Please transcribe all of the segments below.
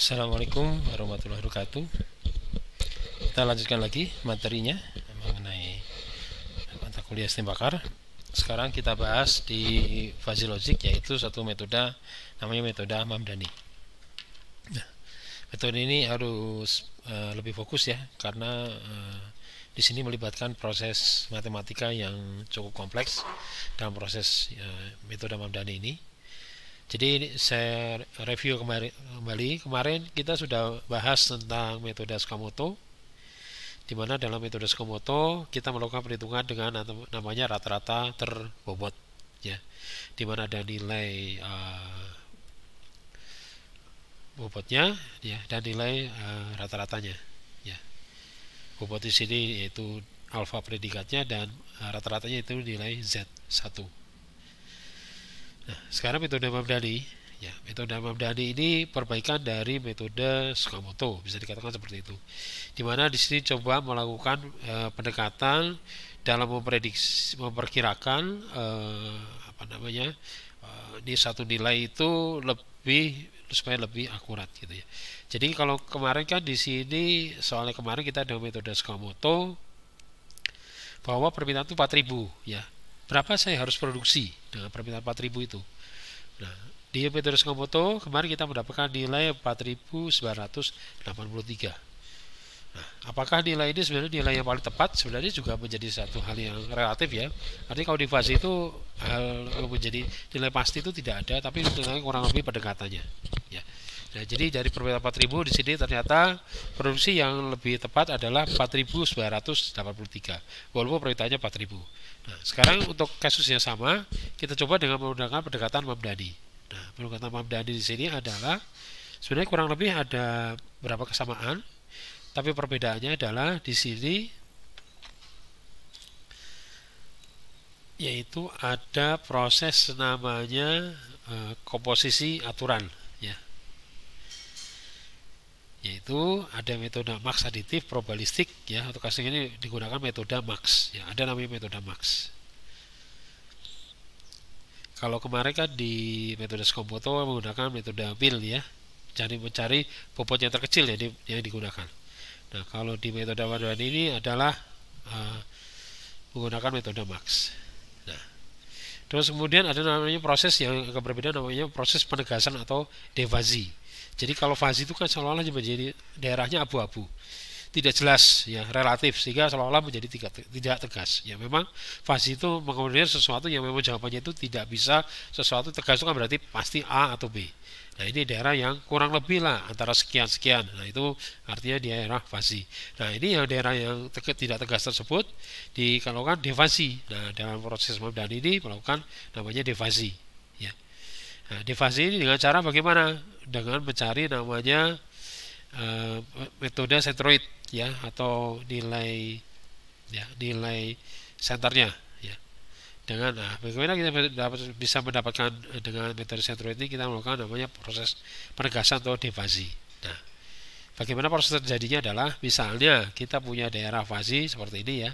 Assalamualaikum warahmatullahi wabarakatuh. Kita lanjutkan lagi materinya mengenai mata kuliah STEM Bakar. Sekarang kita bahas di fuzzy logic, yaitu satu metode namanya metode Mamdani. Nah, metode ini harus lebih fokus ya, karena di sini melibatkan proses matematika yang cukup kompleks dalam proses metode Mamdani ini. Jadi saya review kembali. Kemarin kita sudah bahas tentang metode Sakamoto, di mana dalam metode Sakamoto kita melakukan perhitungan dengan namanya rata-rata terbobot, ya, di mana ada nilai bobotnya, ya, dan nilai rata-ratanya, ya. Bobot di sini yaitu alfa predikatnya dan rata-ratanya itu nilai Z1. Nah, sekarang metode Mamdani, ya, metode Mamdani ini perbaikan dari metode Sakamoto, bisa dikatakan seperti itu. Dimana di sini coba melakukan pendekatan dalam memperkirakan ini satu nilai itu supaya lebih akurat gitu ya. Jadi kalau kemarin kan di sini soalnya kemarin kita ada metode Sakamoto bahwa permintaan itu 4000, ya. Berapa saya harus produksi dengan permintaan 4000 itu. Nah, di metode Sakamoto kemarin kita mendapatkan nilai 4983. Nah, apakah nilai ini sebenarnya nilai yang paling tepat? Sebenarnya juga menjadi satu hal yang relatif ya. Artinya kalau di fuzzy itu hal menjadi nilai pasti itu tidak ada, tapi nilai kurang lebih pendekatannya. Ya. Nah, jadi dari permintaan 4000 di sini ternyata produksi yang lebih tepat adalah 4983, walaupun permintaannya 4000. Nah, sekarang untuk kasusnya sama, kita coba dengan menggunakan pendekatan Mamdani. Nah, pendekatan Mamdani di sini adalah sebenarnya kurang lebih ada berapa kesamaan, tapi perbedaannya adalah di sini yaitu ada proses namanya komposisi aturan, ya. Yaitu ada metode max aditif probabilistik, ya, atau kasus ini digunakan metode max, ya, ada namanya metode max. Kalau kemarin kan di metode Sakamoto menggunakan metode mil, ya, mencari bobot yang terkecil ya yang digunakan. Nah, kalau di metode Mamdani ini adalah menggunakan metode max. Nah, terus kemudian ada namanya proses yang agak berbeda, namanya proses penegasan atau defazi. Jadi kalau fuzzy itu kan seolah-olah menjadi daerahnya abu-abu, tidak jelas, ya, relatif, sehingga seolah-olah menjadi tidak tegas. Ya, memang fuzzy itu mengakomodir sesuatu yang memang jawabannya itu tidak bisa sesuatu tegas, itu kan berarti pasti A atau B. Nah, ini daerah yang kurang lebih lah antara sekian-sekian. Nah, itu artinya daerah fuzzy. Nah, ini yang daerah yang tidak tegas tersebut dilakukan defazi. Nah, dalam proses Mamdani ini melakukan namanya defazi, ya. Nah, defazi ini dengan cara bagaimana? Dengan mencari namanya metode centroid, ya, atau nilai, ya, nilai senternya, ya. Dengan bagaimana kita bisa mendapatkan dengan metode centroid ini, kita melakukan namanya proses penegasan atau defazi. Nah, bagaimana proses terjadinya adalah misalnya kita punya daerah fuzzy seperti ini, ya.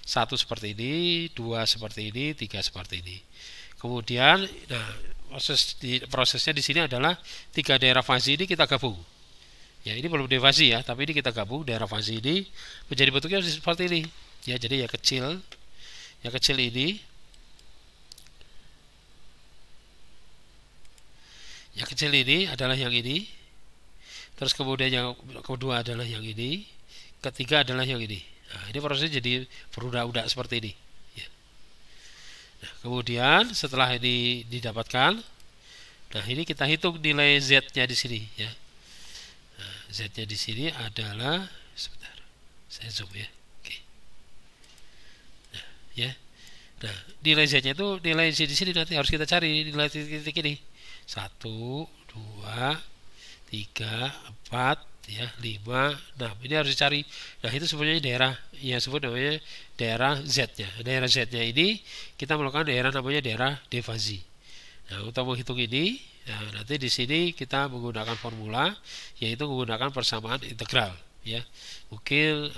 1 seperti ini, 2 seperti ini, 3 seperti ini. Kemudian, nah, prosesnya di sini adalah 3 daerah fuzzy ini kita gabung. Ya, ini belum defazi ya, tapi ini kita gabung daerah fuzzy ini menjadi bentuknya seperti ini. Ya, jadi yang kecil ini, yang kecil ini adalah yang ini. Terus kemudian yang kedua adalah yang ini, ketiga adalah yang ini. Nah, ini prosesnya jadi berudak-udak seperti ini. Ya. Nah, kemudian setelah ini didapatkan, nah, ini kita hitung nilai Z-nya di sini, ya. Nah, Z-nya di sini adalah, sebentar, saya zoom ya. Oke. Nah, ya. Nah, nilai Z-nya itu nilai Z di sini nanti harus kita cari nilai titik-titik ini. 1, 2, 3, 4, ya, 5, 6. Ini harus dicari. Nah, itu sebenarnya daerah yang sebut namanya daerah Z-nya. Daerah Z-nya ini kita melakukan daerah namanya daerah defazi. Nah, untuk menghitung ini, nah, nanti di sini kita menggunakan formula, yaitu menggunakan persamaan integral, ya. Mungkin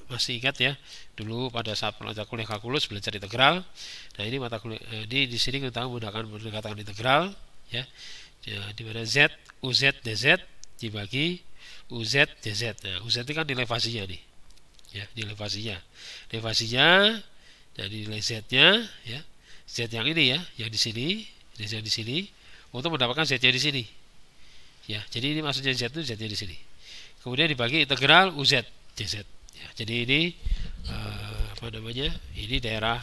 masih ingat ya, dulu pada saat pelajaran kuliah kalkulus belajar integral. Nah, ini mata kuliah di sini kita menggunakan pendekatan integral, ya. Ya, di mana Z, UZ, DZ dibagi UZ DZ. Nah, UZ itu kan nilai fasinya nih. Ya, nilai fasinya. Nilai fasinya dan nilai Z-nya ya. Z yang ini ya, yang di sini, Z yang di sini untuk mendapatkan Z-nya di sini. Ya, jadi ini maksudnya Z itu Z-nya di sini. Kemudian dibagi integral UZ DZ. Ya, jadi ini apa namanya? Ini daerah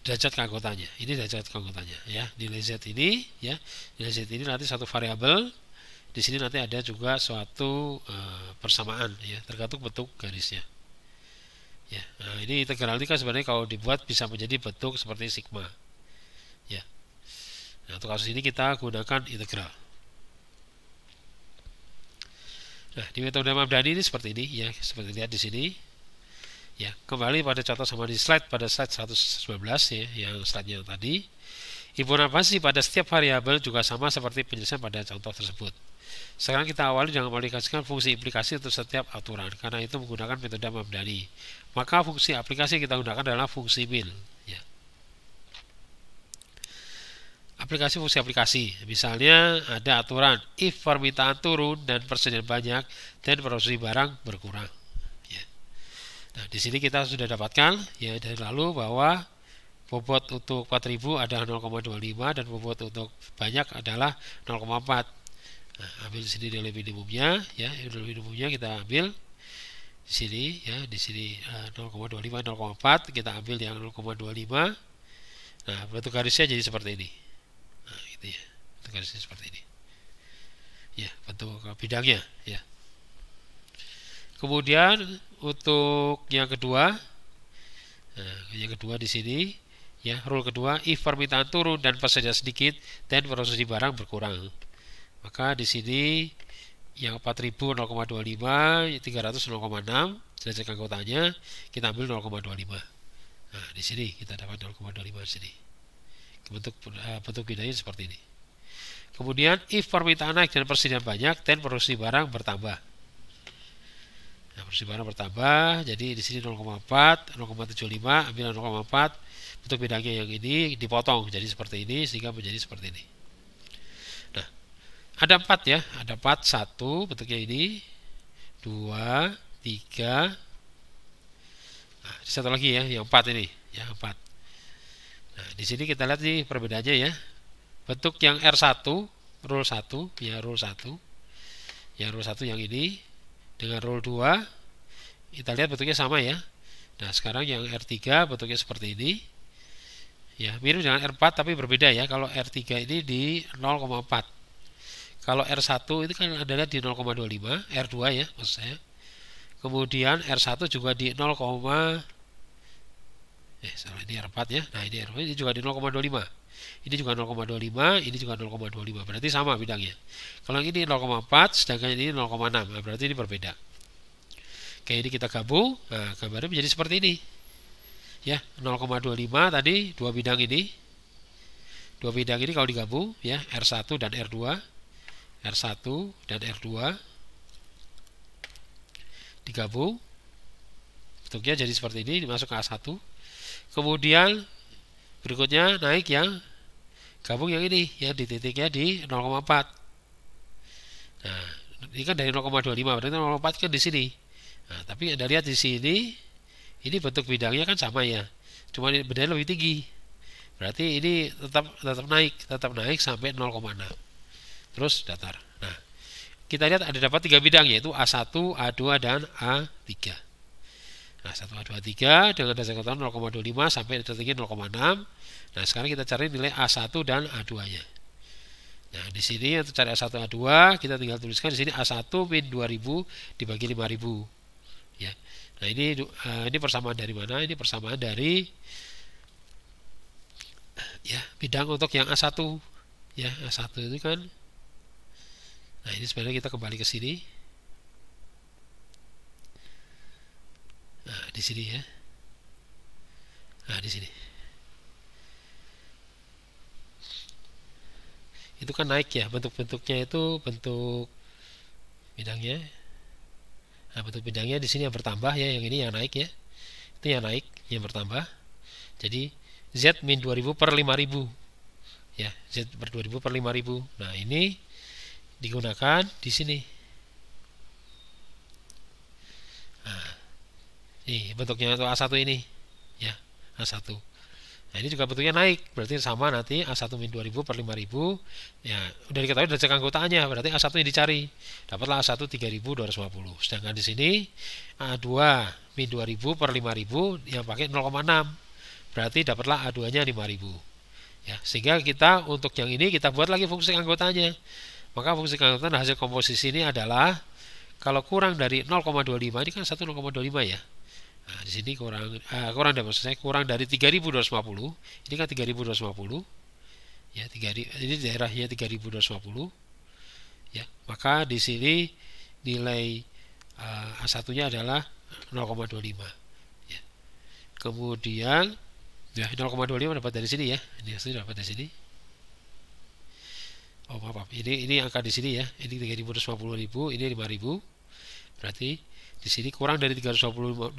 derajat keanggotaannya. Ini derajat keanggotaannya ya. Nilai Z ini ya, nilai Z ini nanti satu variabel. Di sini nanti ada juga suatu persamaan ya, tergantung bentuk garisnya. Ya, nah ini integral ini kan sebenarnya kalau dibuat bisa menjadi bentuk seperti sigma. Ya. Nah, untuk kasus ini kita gunakan integral. Nah, di metode Mamdani ini seperti ini ya, seperti lihat di sini. Ya, kembali pada contoh sama di slide pada slide 119 ya, yang slide-nya tadi. Himpunan fasi pada setiap variabel juga sama seperti penyelesaian pada contoh tersebut. Sekarang kita awali dengan mengaplikasikan fungsi implikasi untuk setiap aturan, karena itu menggunakan metode Mamdani. Maka fungsi aplikasi yang kita gunakan adalah fungsi min. Ya. Aplikasi fungsi aplikasi, misalnya ada aturan if permintaan turun dan persediaan banyak dan produksi barang berkurang. Ya. Nah, di sini kita sudah dapatkan ya dari lalu bahwa bobot untuk 4000 adalah 0,25 dan bobot untuk banyak adalah 0,4. Nah, ambil di sini nilai minimumnya ya, nilai minimumnya kita ambil di sini ya, di sini 0,25 0,4 kita ambil yang 0,25. Nah, bentuk garisnya jadi seperti ini. Nah, itu ya. Bentuk garisnya seperti ini. Ya, bentuk bidangnya ya. Kemudian untuk yang kedua, nah, yang kedua di sini ya, rule kedua if permintaan turun dan persediaan sedikit dan produksi barang berkurang. Maka di sini yang 4000 0,25, 300 0,6, derajat keanggotaannya kita ambil 0,25. Nah, di sini kita dapat 0,25 di sini. Bentuk bidangnya seperti ini. Kemudian if permintaan naik dan persediaan banyak dan produksi barang bertambah. Nah, produksi barang bertambah, jadi di sini 0,4, 0,75 ambil 0,4. Bentuk bidangnya yang ini dipotong jadi seperti ini sehingga menjadi seperti ini. Nah, ada 4 ya, ada 4, 1 bentuknya ini, 2, 3. Nah, satu lagi ya, yang 4 ini, ya 4. Nah, di sini kita lihat nih perbedaannya ya. Bentuk yang R1, rule 1, ya rule 1. Yang rule 1 yang ini dengan rule 2 kita lihat bentuknya sama ya. Nah, sekarang yang R3 bentuknya seperti ini. Ya, mirip dengan R4 tapi berbeda ya. Kalau R3 ini di 0,4. Kalau R1 itu kan adalah di 0,25, R2 ya maksud saya. Kemudian R1 juga di 0, salah ini R4 ya. Nah, ini R4 ini juga di 0,25. Ini juga 0,25, ini juga 0,25. Berarti sama bidangnya. Kalau yang ini 0,4 sedangkan ini 0,6. Nah, berarti ini berbeda. Kayak ini kita gabung, nah gambarnya menjadi seperti ini. Ya, 0,25 tadi dua bidang ini. Dua bidang ini kalau digabung ya, R1 dan R2. R1 dan R2 digabung. Bentuknya jadi seperti ini, dimasuk ke A1. Kemudian berikutnya naik yang gabung yang ini, ya di titiknya di 0,4. Nah, ini kan dari 0,25, berarti 0,4 kan di sini. Nah, tapi Anda lihat di sini, ini bentuk bidangnya kan sama ya, cuma bedanya lebih tinggi. Berarti ini tetap naik sampai 0,6. Terus datar. Nah, kita lihat ada dapat 3 bidang yaitu A1, A2 dan A3. Nah, 1, A2, A3 dengan dasar ketentuan 0,25 sampai detiknya 0,6. Nah, sekarang kita cari nilai A1 dan A2-nya. Nah, di sini untuk cari A1, A2 kita tinggal tuliskan di sini A1 min 2000 dibagi 5000. Ya. Nah, ini persamaan dari mana? Ini persamaan dari ya bidang untuk yang A1. Ya, A1 itu kan. Nah, ini sebenarnya kita kembali ke sini. Nah, di sini ya. Nah, di sini. Itu kan naik ya, bentuk-bentuknya itu bentuk bidangnya. Nah, bentuk bidangnya di sini yang bertambah ya, yang ini yang naik ya. Itu yang naik, yang bertambah. Jadi Z min 2000 per 5000. ya, Z per 2000 per 5000. Nah, ini digunakan di sini. Nah, ini bentuknya untuk A1 ini, ya, A1. Nah, ini juga bentuknya naik, berarti sama nanti A1 min 2000 per 5000. Ya, udah diketahui dari cek anggotaannya, berarti A1 yang dicari. Dapatlah A1 3250. Sedangkan di sini A2 min 2000 per 5000 yang pakai 0,6. Berarti dapatlah A2-nya 5000. Ya, sehingga kita untuk yang ini kita buat lagi fungsi anggotanya. Maka fungsi anggota hasil komposisi ini adalah kalau kurang dari 0,25, ini kan 1,025 ya. Nah, di sini kurang dari maksud saya kurang dari 3250. Ini kan 3250. Ya, ini daerahnya 3250. Ya, maka di sini nilai A1-nya adalah 0,25. Ya. Kemudian ya 0,25 dapat dari sini ya. Ini dapat dari sini. Oh, maaf. Ini angka di sini ya. Ini 3250.000, ini 5000. Berarti di sini kurang dari 3250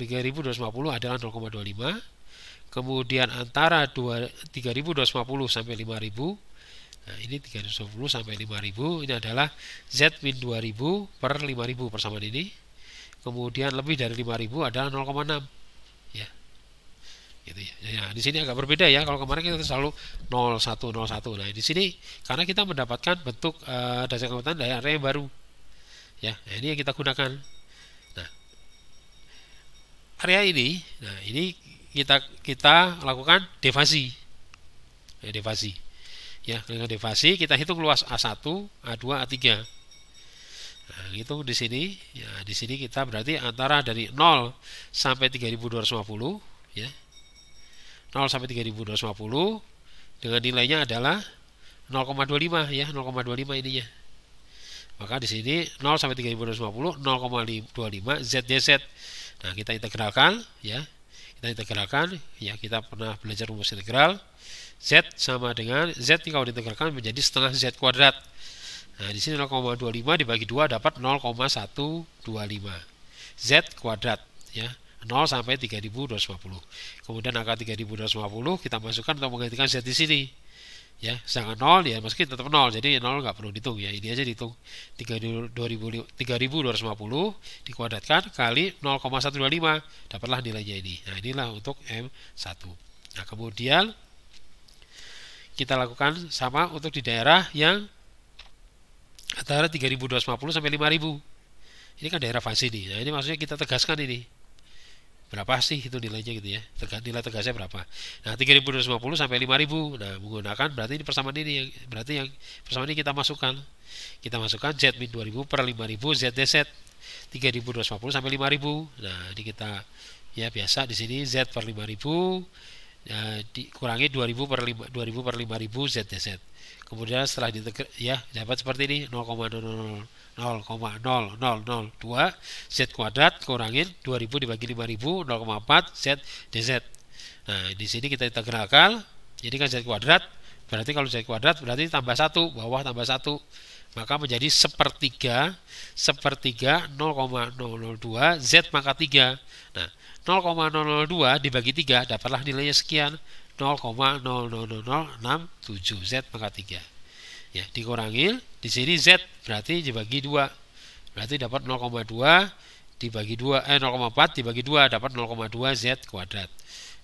adalah 0,25. Kemudian antara 3250 sampai 5000. Nah, ini 310 sampai 5000 ini adalah Z min 2000 per 5000 persamaan ini. Kemudian lebih dari 5000 adalah 0,6. Ya. Gitu ya. Ya, di sini agak berbeda ya. Kalau kemarin kita selalu 0101. Nah, di sini karena kita mendapatkan bentuk dasar anggotaan dari area yang baru. Ya, nah ini yang kita gunakan. Nah, area ini, nah ini kita lakukan devasi. Ya, devasi. Ya, dengan devasi kita hitung luas A1, A2, A3. Nah, itu di sini. Ya, di sini kita berarti antara dari 0 sampai 3250, ya. 0 sampai 3250 dengan nilainya adalah 0,25 ya, 0,25 ininya. Maka di sini 0 sampai 3250 0,25 ZDZ. Nah, kita integralkan ya. Kita pernah belajar rumus integral. Z sama dengan Z kalau diintegralkan menjadi setengah Z kuadrat. Nah, di sini 0,25 dibagi 2 dapat 0,125 Z kuadrat ya. 0 sampai 3250. Kemudian angka 3250 kita masukkan untuk menggantikan Z di sini. Ya, sedangkan 0 ya meski tetap 0. Jadi 0 nggak perlu dihitung ya. Ini aja dihitung 3250 dikuadratkan kali 0,125 dapatlah nilainya ini. Nah, inilah untuk M1. Nah, kemudian kita lakukan sama untuk di daerah yang antara 3250 sampai 5000. Ini kan daerah fase nih. Nah, ini maksudnya kita tegaskan ini. Berapa sih itu nilainya gitu ya. Nilai tegasnya berapa. Nah, 3250 sampai 5000. Nah, menggunakan berarti ini persamaan ini berarti yang persamaan ini kita masukkan. Kita masukkan Z min 2000 per 5000 ZDZ 3250 sampai 5000. Nah, ini kita ya biasa di sini Z per 5000 dikurangi 2000 per 5000 ZDZ. Kemudian setelah diintegrasi ya dapat seperti ini 0,00002 Z kuadrat kurangin 2000 dibagi 5000 0,4 Z dz. Nah, di sini kita integralkan. Jadi kan Z kuadrat berarti kalau Z kuadrat berarti tambah 1 bawah tambah 1 maka menjadi sepertiga 0,002 Z maka 3. Nah, 0,002 dibagi 3 dapatlah nilainya sekian 0,00067 Z maka 3. Ya, dikurangi di sini Z berarti dibagi 2. Berarti dapat 0,2 dibagi 2 0,4 dibagi 2 dapat 0,2 Z kuadrat.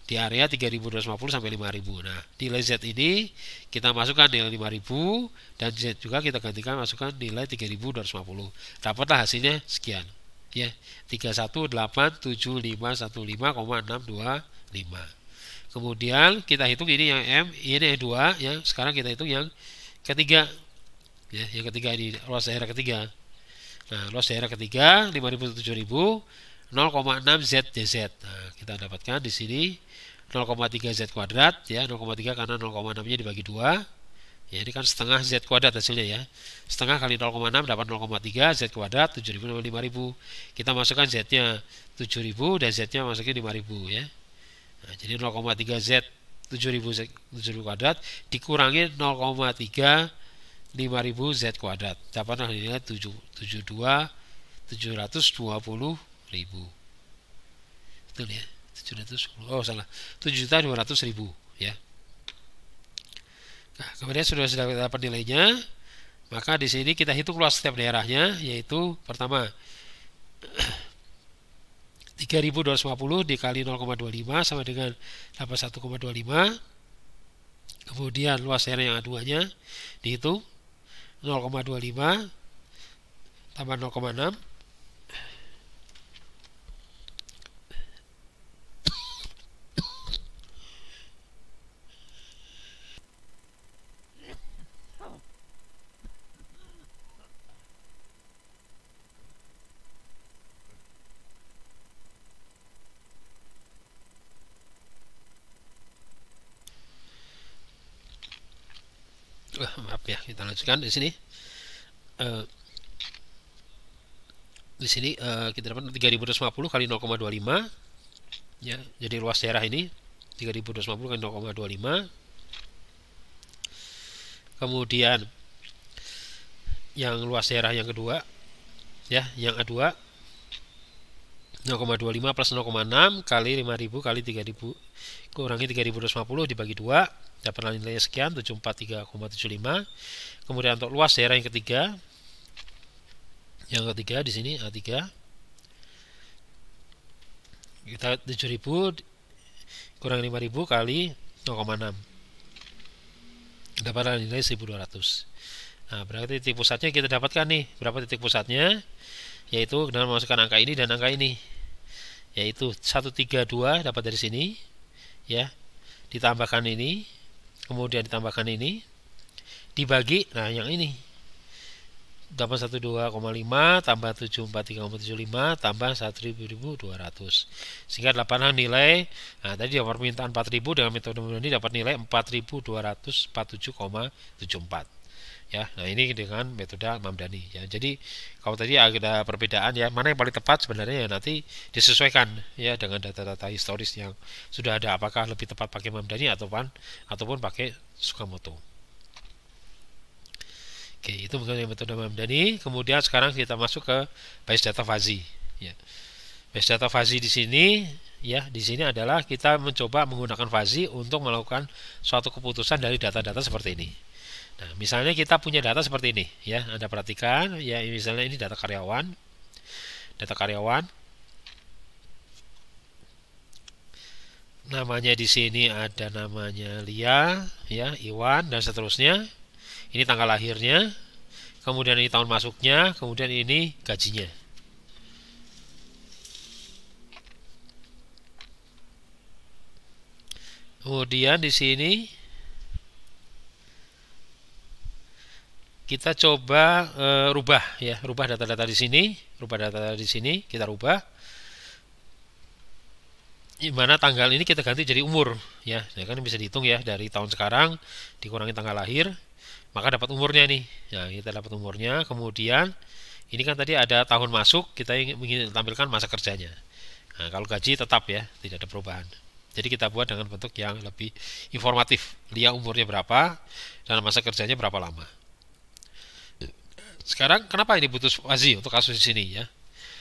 Di area 3250 sampai 5000. Nah, nilai Z ini kita masukkan nilai 5000 dan Z juga kita gantikan masukkan nilai 3250. Dapatlah hasilnya sekian. Ya, 3187515,625. Kemudian kita hitung ini yang M, ini yang 2, ya. Sekarang kita hitung yang ketiga. Ya, yang ketiga ini luas daerah ketiga. Nah, luas daerah ketiga 5000 7000 0,6 Z dz. Nah, kita dapatkan di sini 0,3 Z kuadrat ya, 0,3 karena 0,6-nya dibagi 2. Ya, ini kan setengah Z kuadrat hasilnya ya. Setengah kali 0,6 dapat 0,3 Z kuadrat 7000 sama 5000. Kita masukkan Z-nya 7000 dan Z-nya masukin 5000 ya. Nah, jadi 0,3 Z 7000 kuadrat dikurangi 0,3 5000 Z kuadrat. Dapatlah nilai 720.000. Betul ya? 710. Oh, salah. 7.200.000 ya. Nah, kemudian sudah dapat nilainya, maka di sini kita hitung luas setiap daerahnya, yaitu pertama 3250 dikali 0,25 sama dengan 81,25. Kemudian luas daerah yang aduannya dihitung 0,25 tambah 0,6 maaf ya, kita lanjutkan di sini. Kita dapat 3250 kali 0,25 ya. Jadi luas daerah ini 3250 kali 0,25. Kemudian yang luas daerah yang kedua ya, yang A2 0,25 plus 0,6 kali 5000 kali 3000 kurangi 3250 dibagi 2 dapat nilainya sekian 743,75. Kemudian untuk luas daerah yang ketiga di sini A3 kita 7000 kurang 5000 kali 0,6 dapat nilai 1200. Nah, berarti titik pusatnya kita dapatkan nih. Berapa titik pusatnya? Yaitu dengan memasukkan angka ini dan angka ini. Yaitu 132 dapat dari sini ya. Ditambahkan ini, kemudian ditambahkan ini dibagi, nah yang ini 812,5 tambah 743,75 tambah 1200, sehingga dapatlah nilai. Nah, tadi dapat permintaan 4000 dengan metode ini dapat nilai 4247,74 ya. Nah, ini dengan metode Mamdani ya. Jadi kalau tadi ada perbedaan ya, mana yang paling tepat sebenarnya ya nanti disesuaikan ya dengan data-data historis yang sudah ada, apakah lebih tepat pakai Mamdani ataupun pakai Tsukamoto. Oke, itu mengenai metode Mamdani. Kemudian sekarang kita masuk ke base data fuzzy ya. Base data fuzzy di sini ya, di sini adalah kita mencoba menggunakan fuzzy untuk melakukan suatu keputusan dari data-data seperti ini. Nah, misalnya kita punya data seperti ini ya. Anda perhatikan ya, misalnya ini data karyawan. Namanya di sini ada namanya Lia ya, Iwan dan seterusnya. Ini tanggal lahirnya, kemudian ini tahun masuknya, kemudian ini gajinya. Kemudian di sini kita coba rubah data-data di sini, kita rubah. Di mana tanggal ini kita ganti jadi umur ya. Nah, kan bisa dihitung ya, dari tahun sekarang dikurangi tanggal lahir, maka dapat umurnya nih. Nah, kita dapat umurnya. Kemudian ini kan tadi ada tahun masuk, kita ingin tampilkan masa kerjanya. Nah, kalau gaji tetap ya, tidak ada perubahan. Jadi kita buat dengan bentuk yang lebih informatif. Dia umurnya berapa dan masa kerjanya berapa lama. Sekarang kenapa ini butuh fuzzy untuk kasus di sini ya?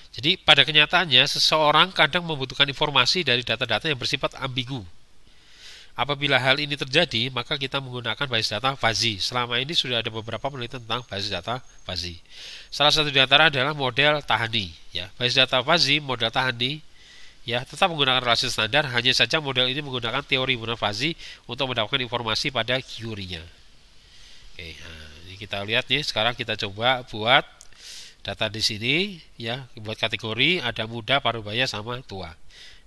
Jadi pada kenyataannya seseorang kadang membutuhkan informasi dari data-data yang bersifat ambigu. Apabila hal ini terjadi, maka kita menggunakan basis data fuzzy. Selama ini sudah ada beberapa penelitian tentang basis data fuzzy. Salah satu di antara adalah model Tahani. Ya, basis data fuzzy, model Tahani, ya tetap menggunakan relasi standar. Hanya saja model ini menggunakan teori model fuzzy untuk mendapatkan informasi pada query-nya. Oke, nah, ini kita lihat nih. Sekarang kita coba buat data di sini, ya, buat kategori ada muda, parubaya, sama tua.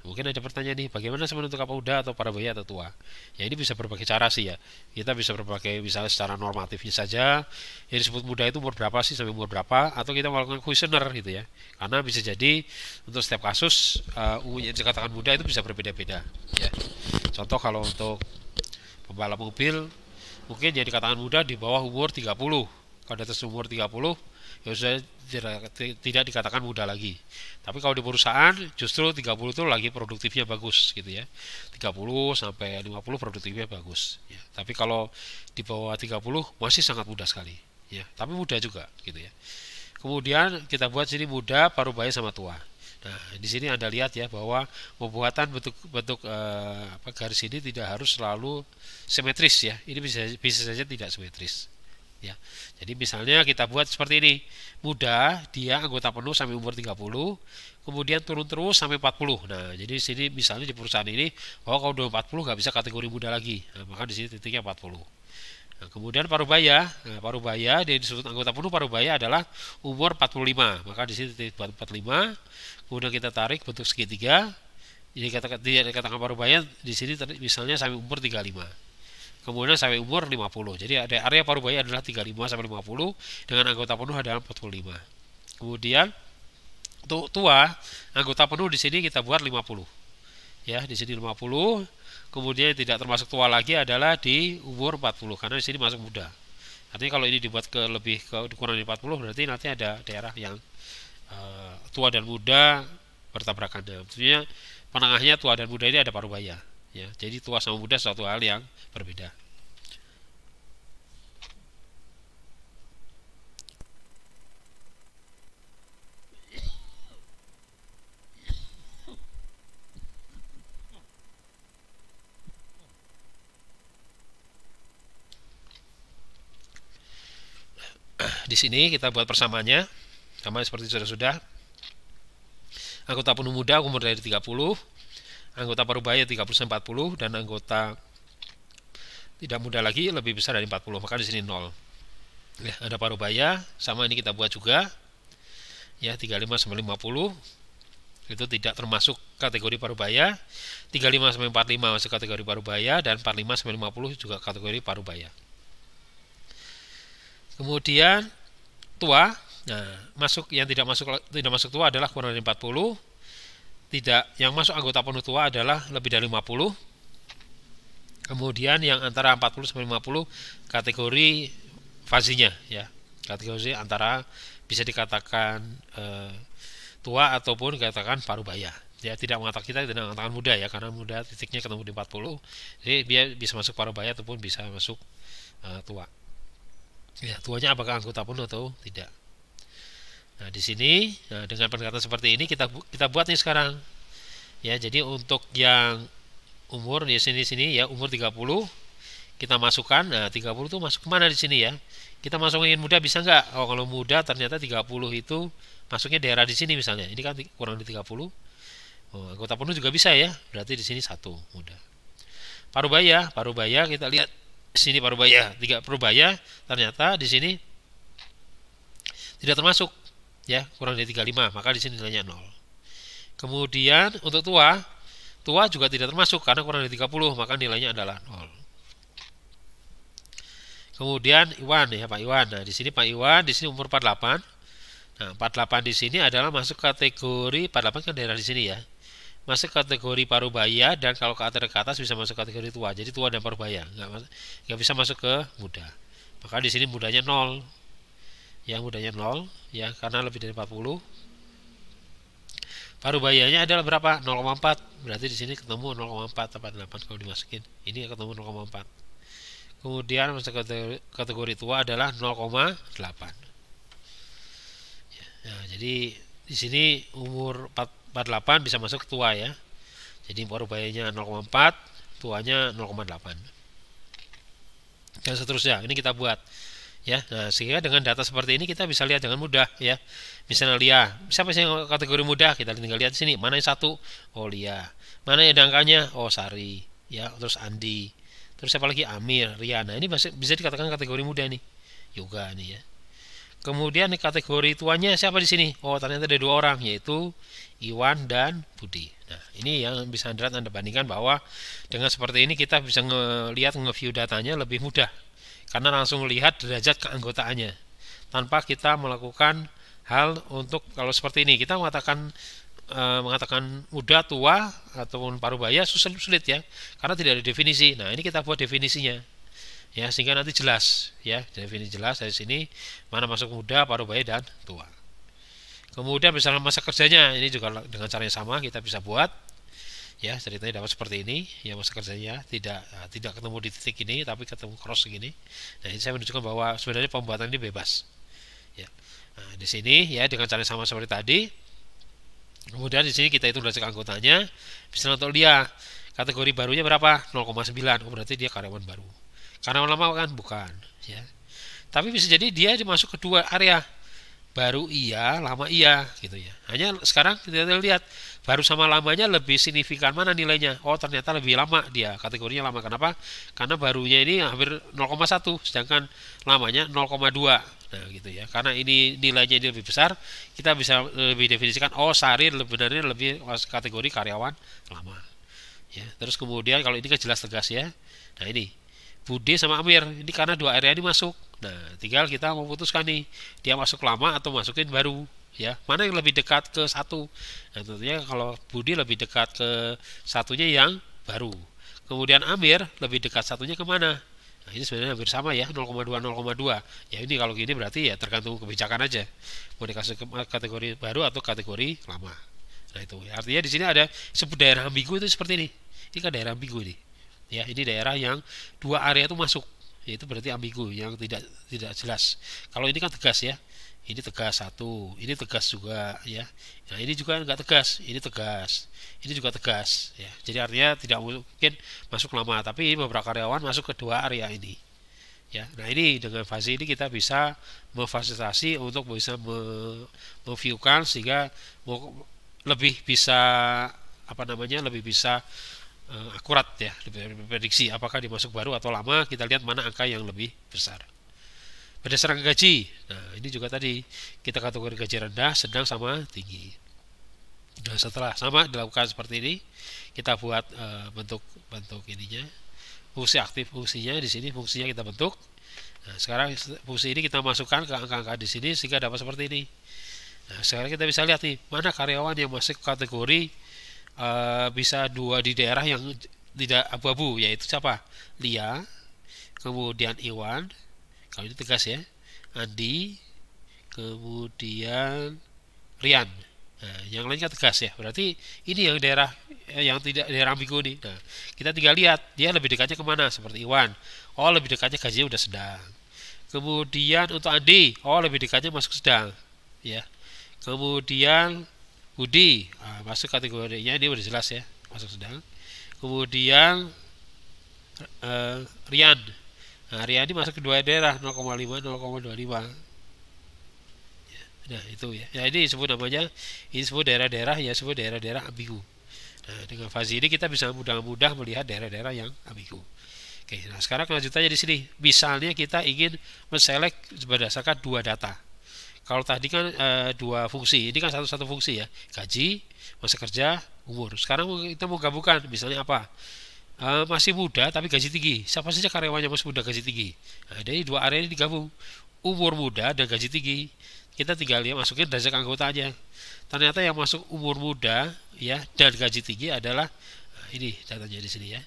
Mungkin ada pertanyaan nih, bagaimana saya menentukan muda atau parubaya atau tua? Ya, ini bisa berbagai cara sih ya. Kita bisa berbagai, misalnya secara normatifnya saja, yang disebut muda itu umur berapa sih sampai umur berapa, atau kita melakukan kuesioner gitu ya. Karena bisa jadi untuk setiap kasus yang dikatakan muda itu bisa berbeda-beda. Ya. Contoh kalau untuk pembalap mobil, mungkin yang dikatakan muda di bawah umur 30. Kalau di atas umur 30, ya sudah tidak dikatakan muda lagi. Tapi kalau di perusahaan justru 30 itu lagi produktifnya bagus gitu ya. 30 sampai 50 produktifnya bagus ya. Tapi kalau di bawah 30 masih sangat muda sekali ya. Tapi muda juga gitu ya. Kemudian kita buat sini muda, parubaya, sama tua. Nah, di sini Anda lihat ya bahwa pembuatan bentuk garis ini tidak harus selalu simetris ya. Ini bisa saja tidak simetris. Ya. Jadi misalnya kita buat seperti ini. Muda, dia anggota penuh sampai umur 30, kemudian turun terus sampai 40. Nah, jadi di sini misalnya di perusahaan ini, kalau udah 40 nggak bisa kategori muda lagi. Nah, maka di sini titiknya 40. Nah, kemudian parubaya, parubaya disebut anggota penuh parubaya adalah umur 45, maka di sini titik 45. Kemudian kita tarik bentuk segitiga. Jadi dikatakan parubaya di sini misalnya sampai umur 35. Kemudian sampai umur 50. Jadi ada area parubaya adalah 35 sampai 50 dengan anggota penuh adalah 45. Kemudian untuk tua, anggota penuh di sini kita buat 50. Ya, di sini 50. Kemudian tidak termasuk tua lagi adalah di umur 40 karena di sini masuk muda. Artinya kalau ini dibuat lebih kurang dari 40 berarti nanti ada daerah yang tua dan muda bertabrakan. Maksudnya penengahnya tua dan muda ini ada parubaya. Ya, jadi tua sama muda suatu hal yang berbeda. Di sini kita buat persamaannya sama seperti sudah. Anggota penuh muda umur dari 30, anggota parubaya 30 sampai 40 dan anggota tidak muda lagi lebih besar dari 40, maka di sini 0. Ya, ada parubaya sama ini kita buat juga. Ya, 35 sampai 50 itu tidak termasuk kategori parubaya. 35 sampai 45 masuk kategori parubaya dan 45 sampai 50 juga kategori parubaya. Kemudian tua, nah yang tidak masuk tua adalah kurang dari 40. Yang masuk anggota penuh tua adalah lebih dari 50. Kemudian yang antara 40 sampai 50 kategori fazinya ya. Kategori antara bisa dikatakan tua ataupun dikatakan parubaya. Ya, kita tidak mengatakan muda ya karena muda titiknya ketemu di 40. Jadi dia bisa masuk parubaya ataupun bisa masuk tua. Ya, tuanya apakah anggota penuh atau tidak. Nah, di sini dengan pendekatan seperti ini kita buat nih sekarang. Ya, jadi untuk yang umur di sini ya umur 30 kita masukkan. Nah, 30 itu masuk kemana di sini ya? Kita masukin muda bisa nggak? Oh, kalau muda ternyata 30 itu masuknya daerah di sini misalnya. Ini kan kurang dari 30. Oh, anggota penuh juga bisa ya. Berarti di sini 1 muda. Parubaya kita lihat sini parubaya ternyata di sini tidak termasuk ya, kurang dari 35, maka di sini nilainya 0. Kemudian untuk tua juga tidak termasuk karena kurang dari 30, maka nilainya adalah 0. Kemudian Iwan ya, Pak Iwan. Nah, di sini Pak Iwan di sini umur 48. Nah, 48 di sini adalah masuk kategori 48 kan daerah di sini ya. Masuk kategori parubaya dan kalau ke atas bisa masuk kategori tua. Jadi tua dan parubaya, nggak bisa masuk ke muda. Maka di sini mudanya 0. Ya, mudanya 0 ya karena lebih dari 40. Parubayanya adalah berapa? 0,4. Berarti di sini ketemu 0,4 48 kalau dimasukin. Ini ketemu 0,4. Kemudian masuk kategori tua adalah 0,8. Ya, jadi di sini umur 48 bisa masuk tua ya. Jadi parubayanya 0,4, tuanya 0,8. Dan seterusnya. Ini kita buat ya. Nah, sehingga dengan data seperti ini kita bisa lihat dengan mudah ya. Misalnya Lia, siapa sih yang kategori muda? Kita tinggal lihat di sini. Mana yang 1? Oh, Lia. Mana yang angkanya? Oh, Sari. Ya, terus Andi. Terus siapa lagi? Amir, Riana. Ini bisa dikatakan kategori muda nih. Yoga nih ya. Kemudian kategori tuanya siapa di sini? Oh, ternyata ada 2 orang, yaitu Iwan dan Budi. Nah, ini yang bisa Anda bandingkan bahwa dengan seperti ini kita bisa nge-view datanya lebih mudah. Karena langsung melihat derajat keanggotaannya tanpa kita melakukan hal untuk kalau seperti ini kita mengatakan muda, tua ataupun parubaya sulit ya karena tidak ada definisi. Nah, ini kita buat definisinya ya sehingga nanti jelas ya, definisi jelas dari sini mana masuk muda, parubaya dan tua. Kemudian misalnya masa kerjanya ini juga dengan cara yang sama kita bisa buat ya, ceritanya dapat seperti ini ya, masa kerjanya tidak ketemu di titik ini tapi ketemu cross segini. Nah, ini saya menunjukkan bahwa sebenarnya pembuatan ini bebas ya. Nah, di sini ya dengan cara sama seperti tadi Kemudian di sini kita hitung dasar anggotanya. Misalnya untuk dia kategori barunya berapa? 0,9. Oh, berarti dia karyawan baru. Karyawan lama kan bukan, ya. Tapi bisa jadi dia masuk ke dua area. Baru iya, lama iya, gitu ya. Hanya sekarang kita lihat baru sama lamanya lebih signifikan mana nilainya. Oh, ternyata lebih lama dia, kategorinya lama. Kenapa? Karena barunya ini hampir 0,1, sedangkan lamanya 0,2. Nah, gitu ya. Karena ini nilainya ini lebih besar, kita bisa lebih definisikan, oh, Sari sebenarnya lebih kategori karyawan lama. Ya, terus kemudian kalau ini kan jelas tegas ya. Nah, ini Budi sama Amir, ini karena dua area ini masuk. Nah, tinggal kita memutuskan nih, dia masuk lama atau masukin baru, ya. Mana yang lebih dekat ke satu? Nah, tentunya kalau Budi lebih dekat ke satunya yang baru. Kemudian Amir lebih dekat satunya kemana? Nah, ini sebenarnya hampir sama ya, 0,2 0,2. Ya, ini kalau gini berarti ya tergantung kebijakan aja. Mau dikasih kategori baru atau kategori lama. Nah, itu. Artinya di sini ada sebut daerah ambigu itu seperti ini. Ini kan daerah ambigu nih. Ya, ini daerah yang dua area itu masuk, yaitu berarti ambigu, yang tidak jelas. Kalau ini kan tegas ya, ini tegas satu, ini tegas juga ya. Nah, ini juga nggak tegas, ini tegas, ini juga tegas ya. Jadi artinya tidak mungkin masuk lama, tapi beberapa karyawan masuk ke dua area ini ya. Nah, ini dengan fase ini kita bisa memfasilitasi untuk bisa meviewkan sehingga lebih bisa apa namanya, lebih bisa akurat ya, prediksi apakah dimasuk baru atau lama. Kita lihat mana angka yang lebih besar berdasarkan gaji. Nah, ini juga tadi kita kategori gaji rendah, sedang, sama tinggi. Nah, setelah sama dilakukan seperti ini, kita buat bentuk ininya, fungsi aktif fungsinya di sini, fungsinya kita bentuk. Nah, sekarang fungsi ini kita masukkan ke angka-angka di sini sehingga dapat seperti ini. Nah, sekarang kita bisa lihat nih, mana karyawan yang masuk kategori bisa dua di daerah yang tidak abu-abu, yaitu siapa? Lia, kemudian Iwan, kalau ini tegas ya, Andi, kemudian Rian. Nah, yang lainnya tegas ya, berarti ini yang daerah yang tidak daerah ambigu nih. Nah, kita tinggal lihat dia lebih dekatnya kemana, seperti Iwan. Oh, lebih dekatnya gajinya udah sedang. Kemudian untuk Andi, oh, lebih dekatnya masuk sedang, ya. Kemudian Budi, masuk kategorinya ini udah jelas ya, masuk sedang. Kemudian Rian, nah, Rian ini masuk ke dua daerah 0,5 0,25. Nah, itu ya. Ya, ini disebut namanya, ini disebut daerah-daerah ya, disebut daerah-daerah ambigu. Nah, dengan fase ini kita bisa mudah-mudah melihat daerah-daerah yang ambigu. Oke, nah sekarang kelanjutannya di sini. Misalnya kita ingin menselect berdasarkan dua data. Kalau tadi kan dua fungsi, ini kan satu fungsi ya, gaji, masa kerja, umur. Sekarang kita mau gabungkan, misalnya apa? Masih muda tapi gaji tinggi. Siapa saja karyawannya masih muda gaji tinggi? Nah, dari dua area ini digabung, umur muda dan gaji tinggi. Kita tinggal ya masukin daftar anggotanya. Ternyata yang masuk umur muda ya dan gaji tinggi adalah ini datanya di sini ya.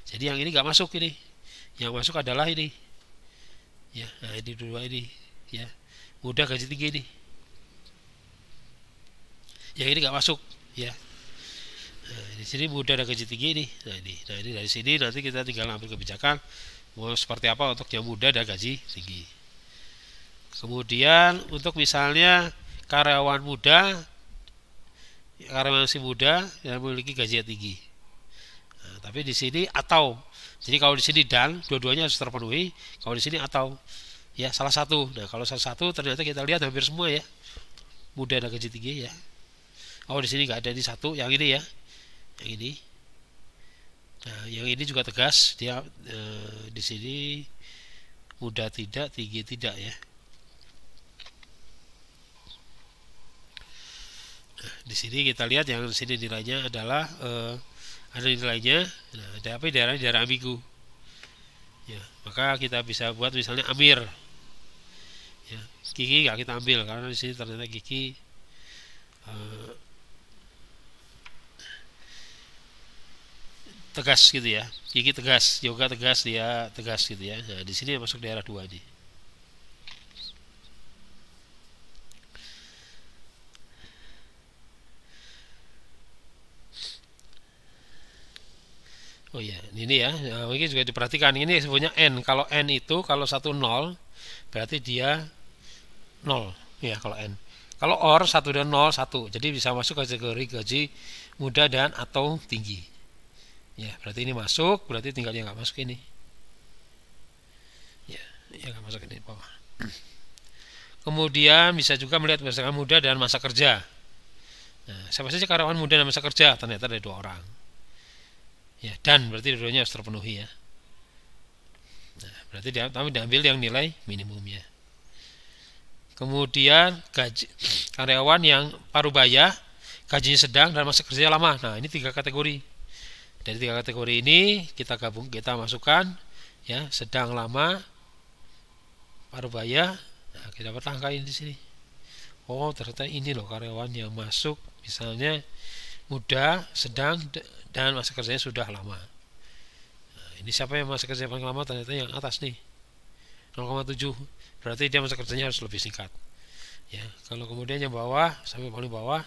Jadi yang ini nggak masuk ini. Yang masuk adalah ini. Ya, nah ini dua ini ya. Muda gaji tinggi ini. Yang ini nggak masuk ya. Nah, di sini muda dan gaji tinggi ini. Nah ini dari sini nanti kita tinggal ambil kebijakan mau seperti apa untuk yang muda dan gaji tinggi. Kemudian untuk misalnya karyawan masih muda yang memiliki gaji yang tinggi. Nah, tapi di sini atau, jadi kalau di sini dan dua-duanya harus terpenuhi. Kalau di sini atau ya salah satu. Nah, kalau salah satu ternyata kita lihat hampir semua ya muda dan gaji tinggi ya. Oh, di sini nggak ada, di satu yang ini ya, yang ini. Nah, yang ini juga tegas dia di sini muda tidak, tinggi tidak ya. Nah, di sini kita lihat yang di sini nilainya adalah ada nilainya. Nah, tapi daerah ambigu. Ya, maka kita bisa buat misalnya Amir. Ya, Kiki nggak kita ambil karena di sini ternyata Kiki tegas gitu ya. Kiki tegas, Yoga tegas, dia tegas gitu ya. Nah, di sini masuk daerah 2 nih. Oh iya, ini ya. Nah, ini juga diperhatikan. Ini sebenarnya N. Kalau N itu kalau 1 0 berarti dia 0 ya kalau N. Kalau OR 1 dan 0 1. Jadi bisa masuk kategori gaji muda dan atau tinggi. Ya, berarti ini masuk, berarti tinggal yang nggak masuk ini. Ya, yang nggak masuk ini bawah. Kemudian bisa juga melihat berdasarkan muda dan masa kerja. Nah, siapa saja karyawan muda dan masa kerja? Ternyata ada 2 orang. Ya, dan berarti dua-duanya harus terpenuhi ya. Nah, berarti diambil yang nilai minimumnya. Kemudian gaji karyawan yang parubaya, gajinya sedang dan masa kerja lama. Nah, ini 3 kategori. Dari 3 kategori ini kita masukkan ya, sedang, lama, parubaya. Nah, kita dapat angka ini di sini. Oh, ternyata ini loh karyawan yang masuk misalnya muda, sedang dan masa kerjanya sudah lama. Nah, ini siapa yang masa kerja paling lama? Ternyata yang atas nih. 0,7. Berarti dia masa kerjanya harus lebih singkat. Ya, kalau kemudian yang bawah sampai paling bawah,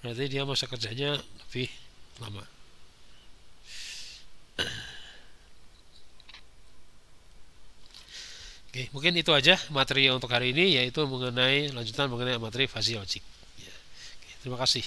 berarti dia masa kerjanya lebih lama. Oke, mungkin itu aja materi untuk hari ini, yaitu lanjutan mengenai materi fuzzy logic. Ya. Oke, terima kasih.